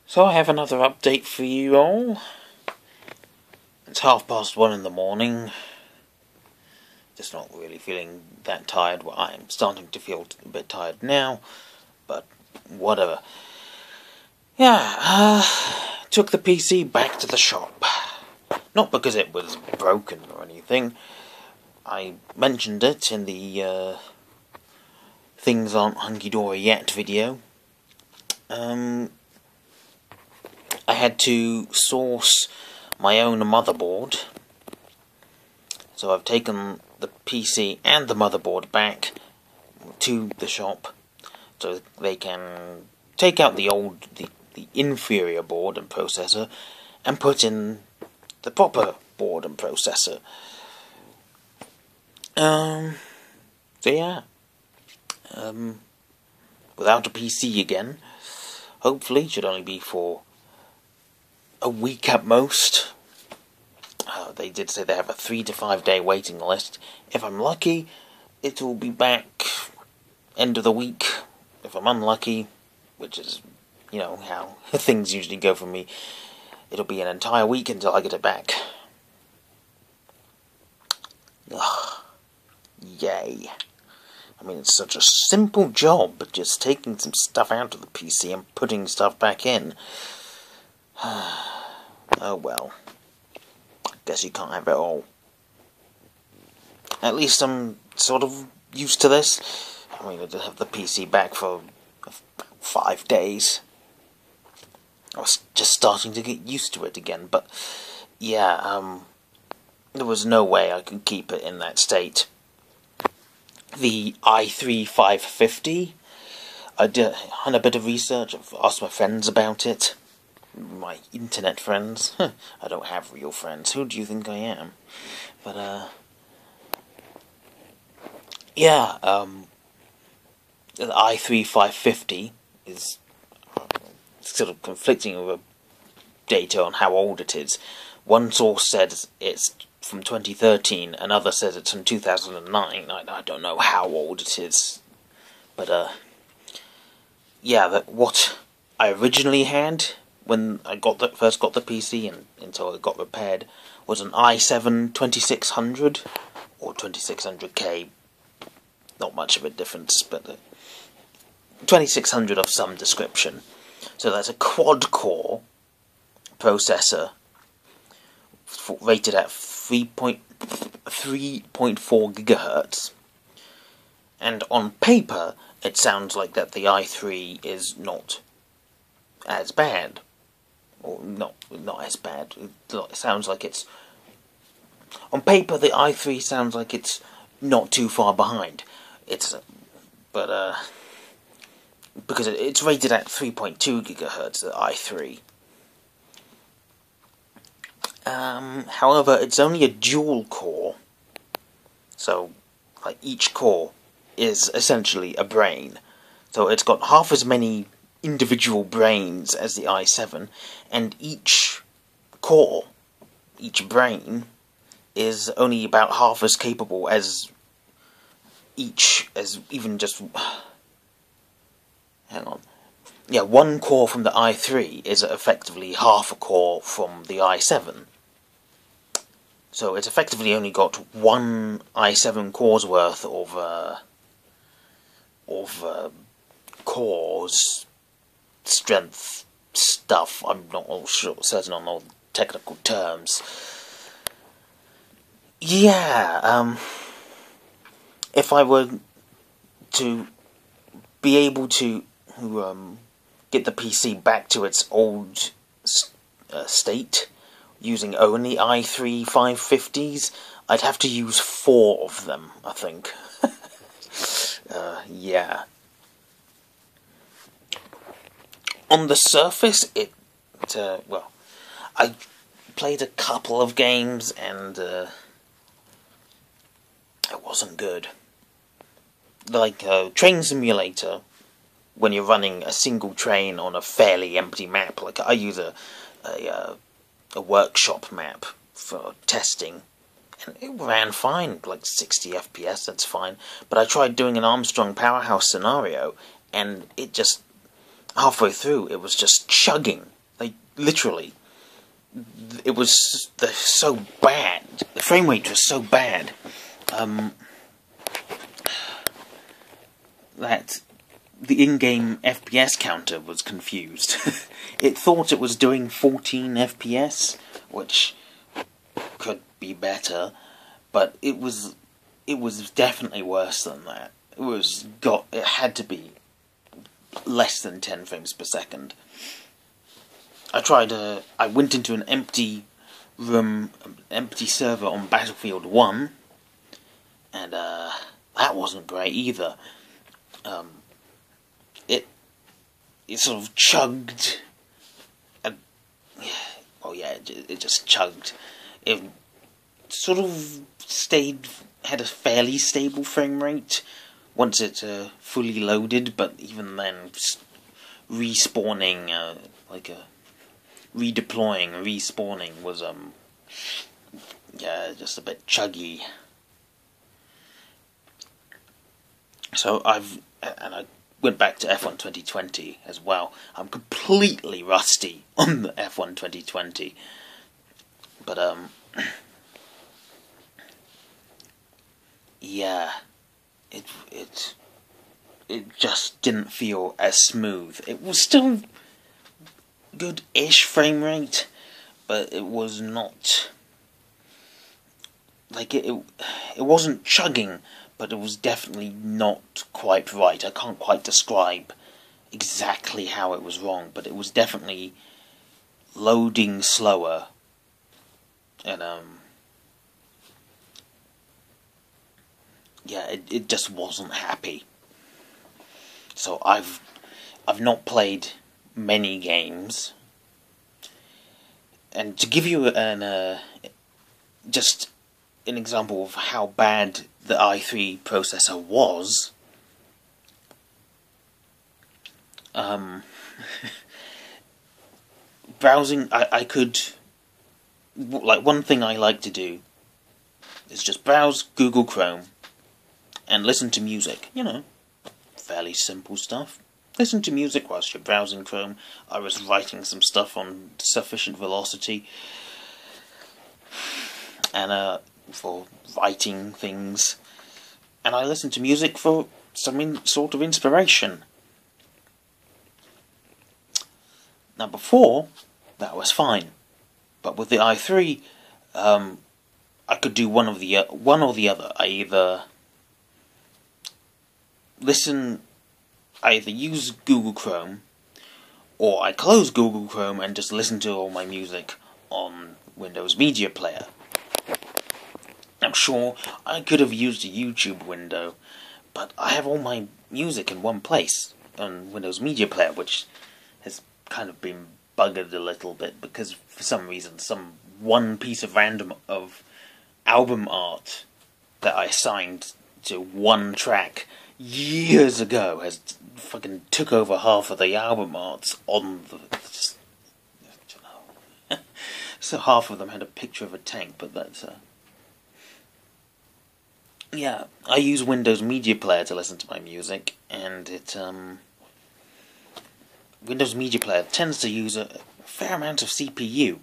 So I have another update for you all. It's 1:30 in the morning. Just not really feeling that tired. Well, I'm starting to feel a bit tired now, but whatever. Yeah, took the PC back to the shop. Not because it was broken or anything. I mentioned it in the Things Aren't Hunky-Dory Yet video. I had to source my own motherboard. So I've taken the PC and the motherboard back to the shop so they can take out the inferior board and processor and put in the proper board and processor. So yeah. Without a PC again. Hopefully, should only be for a week at most. They did say they have a 3 to 5 day waiting list. If I'm lucky, it will be back end of the week. If I'm unlucky, which is, how things usually go for me, it'll be an entire week until I get it back. Ugh. Yay. I mean, it's such a simple job, but just taking some stuff out of the PC and putting stuff back in. Oh well. Guess you can't have it all. At least I'm sort of used to this. I mean, I did have the PC back for 5 days. I was just starting to get used to it again, but yeah, there was no way I could keep it in that state. The i3 550, I did a bit of research. I've asked my friends about it. My internet friends. I don't have real friends. Who do you think I am? But, yeah, the i3 550 is sort of conflicting with data on how old it is. One source says it's from 2013, another says it's from 2009. I don't know how old it is. But, yeah, what I originally had when I first got the PC and until it got repaired was an i7 2600 or 2600K. Not much of a difference, but 2600 of some description. So that's a quad-core processor rated at 3.4 gigahertz. And on paper, it sounds like that the i3 is not as bad. Or not as bad. It sounds like it's... On paper, the i3 sounds like it's not too far behind. But because it's rated at 3.2 gigahertz, the i3. However, it's only a dual core. So, like, each core is essentially a brain. So it's got half as many individual brains as the i7, and each core, each brain, is only about half as capable as even just... Hang on. Yeah, one core from the i3 is effectively half a core from the i7. So it's effectively only got one i7 core's worth of cores, strength stuff. I'm not all certain on all technical terms. Yeah, if I were to be able to get the PC back to its old state using only i3 550s, I'd have to use 4 of them, I think. Yeah. On the surface, well, I played a couple of games and it wasn't good. Like Train Simulator, when you're running a single train on a fairly empty map, like I use a workshop map for testing, and it ran fine, like 60 FPS, that's fine. But I tried doing an Armstrong Powerhouse scenario, and it just, halfway through, it was just chugging. literally, it was so bad. The frame rate was so bad that the in-game FPS counter was confused. It thought it was doing 14 FPS, which could be better, but it was definitely worse than that. It had to be less than 10 frames per second. I went into an empty room, empty server on Battlefield 1, and that wasn't great either. It sort of chugged. It just chugged. It sort of had a fairly stable frame rate once it fully loaded, but even then, respawning, redeploying, respawning was just a bit chuggy. So I went back to F1 2020 as well. I'm completely rusty on the F1 2020, but yeah, it just didn't feel as smooth. It was still good-ish frame rate, but it was not like it wasn't chugging, but it was definitely not quite right. I can't quite describe exactly how it was wrong, but it was definitely loading slower, and it just wasn't happy. So I've not played many games, and to give you just an example of how bad the i3 processor was, browsing, I could, like, one thing I like to do is just browse Google Chrome and listen to music, fairly simple stuff. Listen to music whilst you're browsing Chrome. I was writing some stuff on sufficient velocity, and for writing things, and I listened to music for some sort of inspiration. Now before, that was fine, but with the i3, I could do one or the other. I either use Google Chrome, or I close Google Chrome and just listen to all my music on Windows Media Player. I'm sure I could have used a YouTube window, but I have all my music in one place on Windows Media Player, which has kind of been buggered a little bit because for some reason, one piece of random album art that I assigned to one track years ago has fucking took over half of the album arts on the... So half of them had a picture of a tank, but that's... Yeah, I use Windows Media Player to listen to my music, and Windows Media Player tends to use a fair amount of CPU.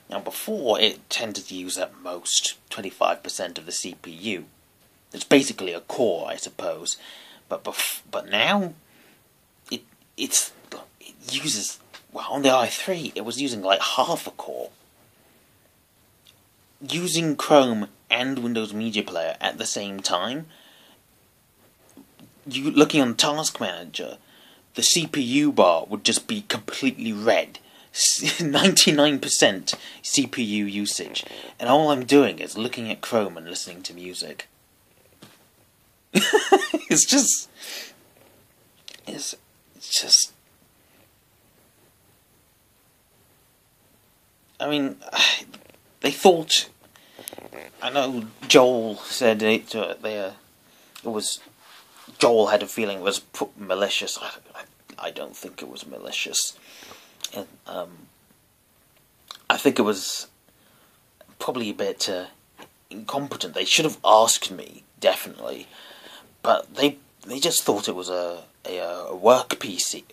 Now before, it tended to use at most 25% of the CPU. It's basically a core, I suppose. But now, it uses... Well, on the i3, it was using like half a core. Using Chrome and Windows Media Player at the same time, looking on Task Manager, the CPU bar would just be completely red. 99% CPU usage. And all I'm doing is looking at Chrome and listening to music. It's just... I mean, they thought... I know Joel said it was... Joel had a feeling it was malicious. I don't think it was malicious. And, I think it was probably a bit incompetent. They should have asked me, definitely. But they just thought it was a work PC.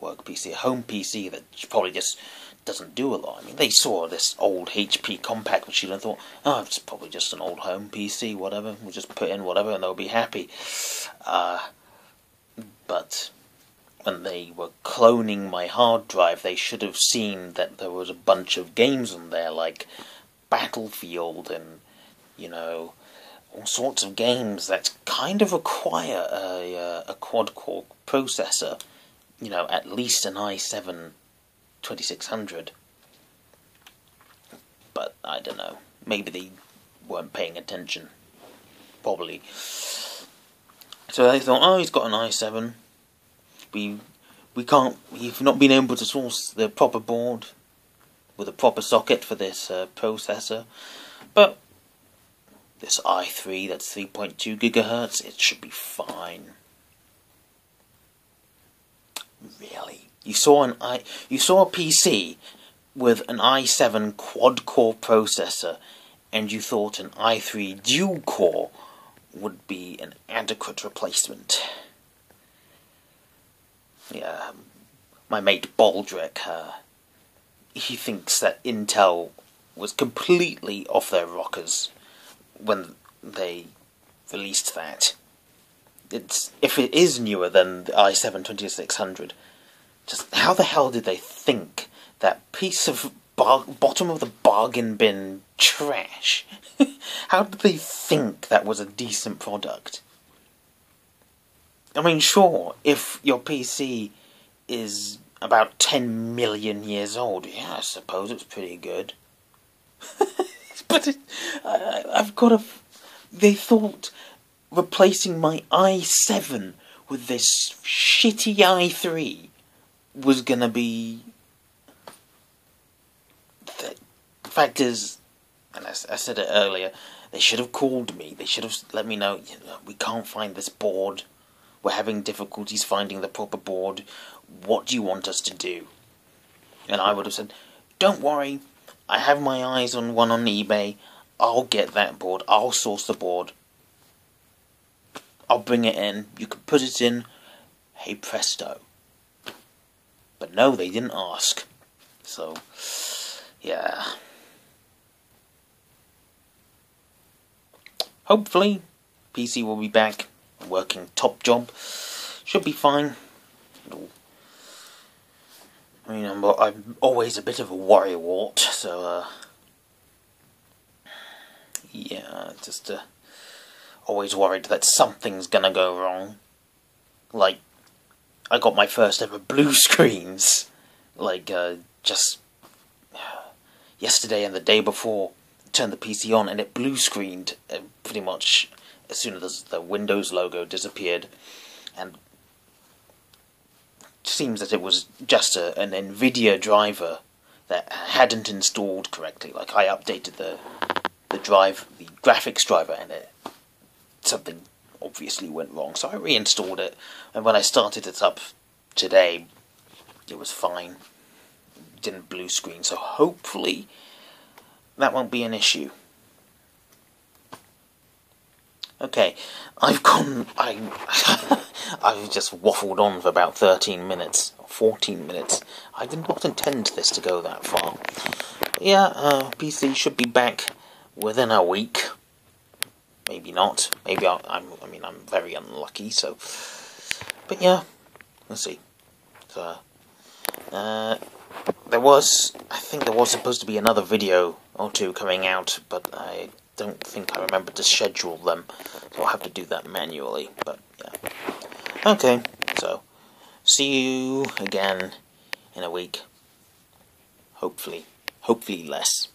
work PC, a home PC that probably just doesn't do a lot. I mean, they saw this old HP compact machine and thought, oh, it's probably just an old home PC, whatever, we'll just put in whatever and they'll be happy. But when they were cloning my hard drive, they should have seen that there was a bunch of games on there, like Battlefield and, you know, all sorts of games that kind of require a quad-core processor, you know, at least an i7 2600. But I don't know, maybe they weren't paying attention, probably. So they thought, oh, he's got an i7. We've not been able to source the proper board with a proper socket for this processor, but this i3, that's 3.2 gigahertz, it should be fine. Really? You saw a PC with an i7 quad-core processor, and you thought an i3 dual-core would be an adequate replacement. Yeah, my mate Baldrick, he thinks that Intel was completely off their rockers when they released that. If it is newer than the i7 2600, just how the hell did they think that piece of bottom of the bargain bin trash? How did they think that was a decent product? I mean, sure, if your PC is about 10 million years old, yeah, I suppose it's pretty good. But they thought replacing my i7 with this shitty i3 was gonna be... The fact is, and I said it earlier, they should have called me. They should have let me know, you know, we can't find this board. We're having difficulties finding the proper board. What do you want us to do? And I would have said, don't worry, I have my eyes on one on eBay. I'll get that board. I'll source the board. I'll bring it in. You can put it in. Hey presto. But no, they didn't ask. So, yeah. Hopefully, PC will be back. Working top job. Should be fine. I mean, I'm always a bit of a worrywart, so, yeah, just, always worried that something's gonna go wrong. Like, I got my first ever blue screens, like, just yesterday and the day before. Turned the PC on and it blue screened pretty much as soon as the Windows logo disappeared, and it seems that it was just an NVIDIA driver that hadn't installed correctly. Like, I updated the graphics driver, and something obviously went wrong, so I reinstalled it, and when I started it up today, it was fine. It didn't blue screen, so hopefully that won't be an issue. Okay, I've just waffled on for about 13 minutes, 14 minutes. I did not intend this to go that far. But yeah, PC should be back within a week. Maybe not. Maybe I'm very unlucky, so... But yeah, let's see. So, I think there was supposed to be another video or two coming out, but I don't think I remember to schedule them, so I'll have to do that manually, but yeah. Okay, so, see you again in a week. Hopefully less.